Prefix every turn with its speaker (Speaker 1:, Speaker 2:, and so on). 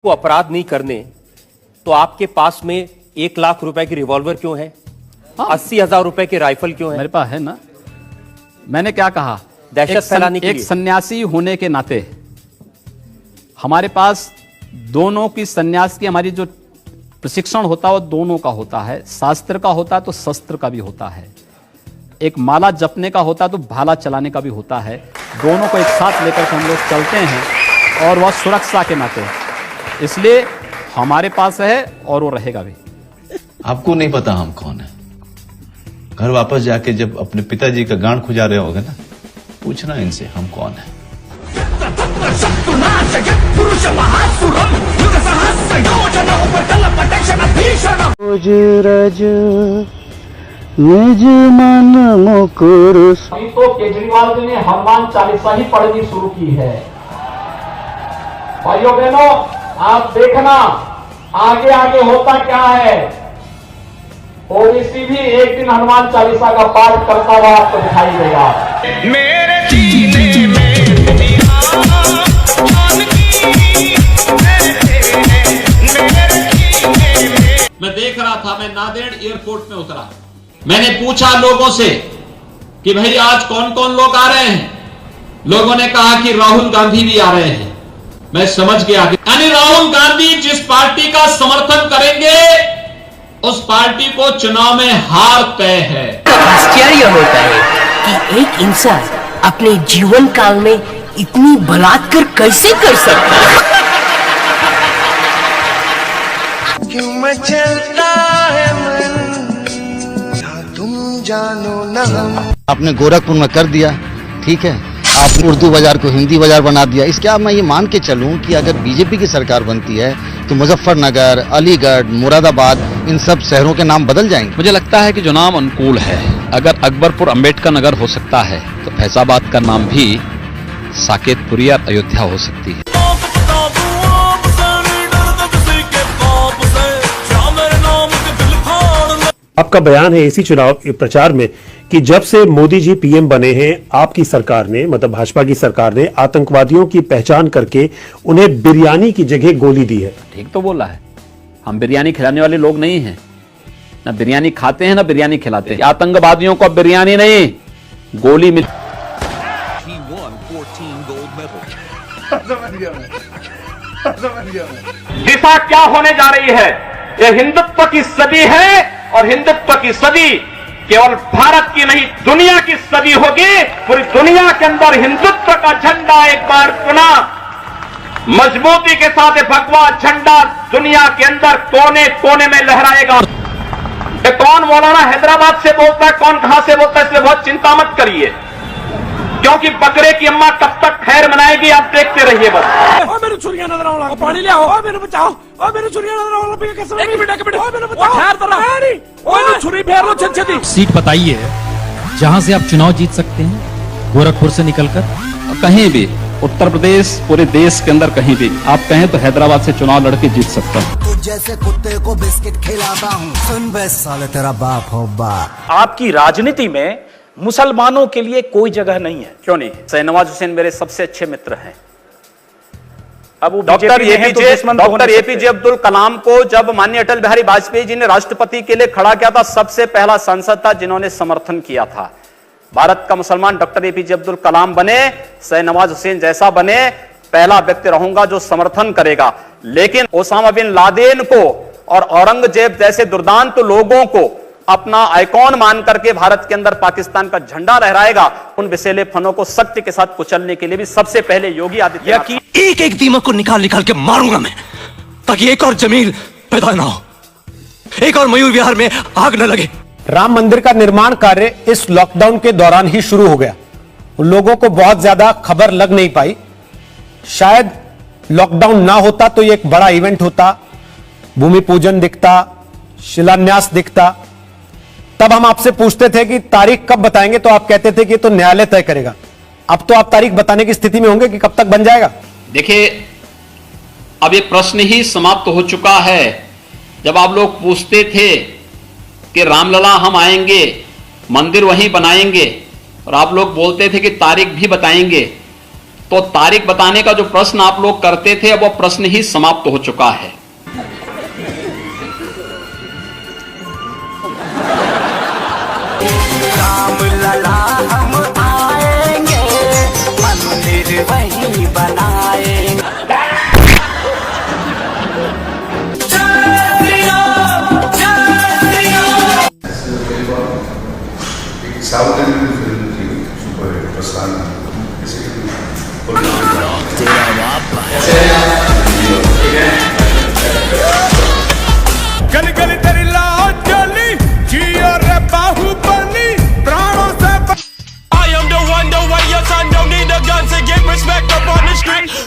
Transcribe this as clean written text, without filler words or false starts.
Speaker 1: को अपराध नहीं करने तो आपके पास में 1 लाख रुपए की रिवॉल्वर क्यों है? 80,000 रुपए की राइफल क्यों है?
Speaker 2: मेरे पास है ना। मैंने क्या कहा,
Speaker 1: दहशत फैलाने के लिए।
Speaker 2: एक सन्यासी होने के नाते हमारे पास दोनों की सन्यास की हमारी जो प्रशिक्षण होता है वो दोनों का होता है। शास्त्र का होता है तो शस्त्र का भी होता है। एक माला जपने का होता है तो भाला चलाने का भी होता है। दोनों को एक साथ लेकर के हम लोग चलते हैं और वह सुरक्षा के नाते, इसलिए हमारे पास है और वो रहेगा भी।
Speaker 3: आपको नहीं पता हम कौन है। घर वापस जाके जब अपने पिताजी का गांड खुजा रहे होगे ना, पूछना इनसे हम कौन है।
Speaker 4: अभी तो केजरीवाल जी ने हनुमान चालीसा ही पढ़नी शुरू की है। भाइयों बहनों, आप देखना आगे आगे होता क्या है। ओबीसी भी एक दिन हनुमान चालीसा का पाठ करता हुआ आपको दिखाई देगा।
Speaker 5: मेरे जीने में
Speaker 6: मैं देख रहा था, मैं नांदेड़ एयरपोर्ट में उतरा, मैंने पूछा लोगों से कि भाई आज कौन कौन लोग आ रहे हैं। लोगों ने कहा कि राहुल गांधी भी आ रहे हैं। मैं समझ गया कि यानी राहुल गांधी जिस पार्टी का समर्थन करेंगे उस पार्टी को चुनाव में हार तय है।
Speaker 7: आश्चर्य होता है कि एक इंसान अपने जीवन काल में इतनी बलात्कार कैसे कर सकता है।
Speaker 5: क्यों मचलता है मन, तुम जानो न हम।
Speaker 8: आपने गोरखपुर में कर दिया, ठीक है, आप उर्दू बाजार को हिंदी बाजार बना दिया। इसके अब मैं ये मान के चलूं कि अगर बीजेपी की सरकार बनती है तो मुजफ्फरनगर, अलीगढ़, मुरादाबाद, इन सब शहरों के नाम बदल जाएंगे।
Speaker 2: मुझे लगता है कि जो नाम अनुकूल है, अगर अकबरपुर अंबेडकर नगर हो सकता है तो फैजाबाद का नाम भी साकेतपुरी और अयोध्या हो सकती है।
Speaker 9: आपका बयान है इसी चुनाव प्रचार में कि जब से मोदी जी पीएम बने हैं, आपकी सरकार ने, मतलब भाजपा की सरकार ने आतंकवादियों की पहचान करके उन्हें बिरयानी की जगह गोली दी है।
Speaker 2: ठीक तो बोला है। हम बिरयानी खिलाने वाले लोग नहीं हैं, ना बिरयानी खाते हैं ना बिरयानी खिलाते हैं। आतंकवादियों को बिरयानी नहीं, गोली मिल।
Speaker 4: दिशा क्या होने जा रही है? यह हिंदुत्व की सदी है और हिंदुत्व की सदी केवल भारत की नहीं दुनिया की सदी होगी। पूरी दुनिया के अंदर हिंदुत्व का झंडा एक बार पुनः मजबूती के साथ भगवा झंडा दुनिया के अंदर कोने कोने में लहराएगा। ये कौन मौलाना हैदराबाद से बोलता है, कौन कहां से बोलता है, इसलिए बहुत चिंता मत करिए, क्योंकि बकरे की अम्मा कब तक खैर मनाएगी आप देखते रहिए बस।
Speaker 5: मेरे छुरियां नजर आओ, पानी ले आओ, मेरे बचाओ, मेरे छुरियां नजर आओ, कैसे एक मिनट मेरे बचाओ, ठहर जरा, छुरी फेर लो छत।
Speaker 10: सीट बताइए जहां से आप चुनाव जीत सकते हैं, गोरखपुर से निकलकर
Speaker 2: कहीं भी, उत्तर प्रदेश, पूरे देश के अंदर कहीं भी आप कहें तो हैदराबाद से चुनाव लड़के जीत सकता हूं।
Speaker 5: तो जैसे कुत्ते को बिस्किट खिलाता हूं, सुन बे साले तेरा बाप हो बाप।
Speaker 4: आपकी राजनीति में मुसलमानों के लिए कोई जगह नहीं है। क्यों नहीं?
Speaker 2: शहनवाज हुसैन मेरे सबसे अच्छे मित्र हैं।
Speaker 4: अब वो
Speaker 2: डॉक्टर एपीजे अब्दुल कलाम को जब माननीय अटल बिहारी वाजपेयी जी ने राष्ट्रपति के लिए खड़ा किया था, सबसे पहला सांसद था जिन्होंने समर्थन किया था। भारत का मुसलमान डॉक्टर एपीजे अब्दुल कलाम बने, शहनवाज हुसैन जैसा बने, पहला व्यक्ति रहूंगा जो समर्थन करेगा। लेकिन ओसामा बिन लादेन को और औरंगजेब जैसे दुर्दांत लोगों को अपना आइकॉन मान करके भारत के अंदर पाकिस्तान का झंडा लहराएगा, उन विषैले फनों को शक्ति के साथ कुचलने के लिए भी सबसे पहले योगी आदित्यनाथ।
Speaker 5: एक एक दीमक को निकाल निकाल के मारूंगा मैं, ताकि एक और जमीन पैदा ना हो, एक और मयूर विहार में आग न लगे।
Speaker 11: राम मंदिर का निर्माण कार्य इस लॉकडाउन के दौरान ही शुरू हो गया। लोगों को बहुत ज्यादा खबर लग नहीं पाई। शायद लॉकडाउन ना होता तो ये एक बड़ा इवेंट होता, भूमि पूजन दिखता, शिलान्यास दिखता। तब हम आपसे पूछते थे कि तारीख कब बताएंगे, तो आप कहते थे कि तो न्यायालय तय करेगा। अब तो आप तारीख बताने की स्थिति में होंगे कि कब तक बन जाएगा।
Speaker 6: देखिए, अब ये प्रश्न ही समाप्त हो चुका है। जब आप लोग पूछते थे कि रामलला हम आएंगे, मंदिर वहीं बनाएंगे, और आप लोग बोलते थे कि तारीख भी बताएंगे,
Speaker 2: तो तारीख बताने का जो प्रश्न आप लोग करते थे अब वो प्रश्न ही समाप्त हो चुका है।
Speaker 12: राम लला हम आएंगे, मंदिर वही बनाएंगे।
Speaker 13: साउथ इंडियन फिल्म थी सुपर हिट प्रस्थान,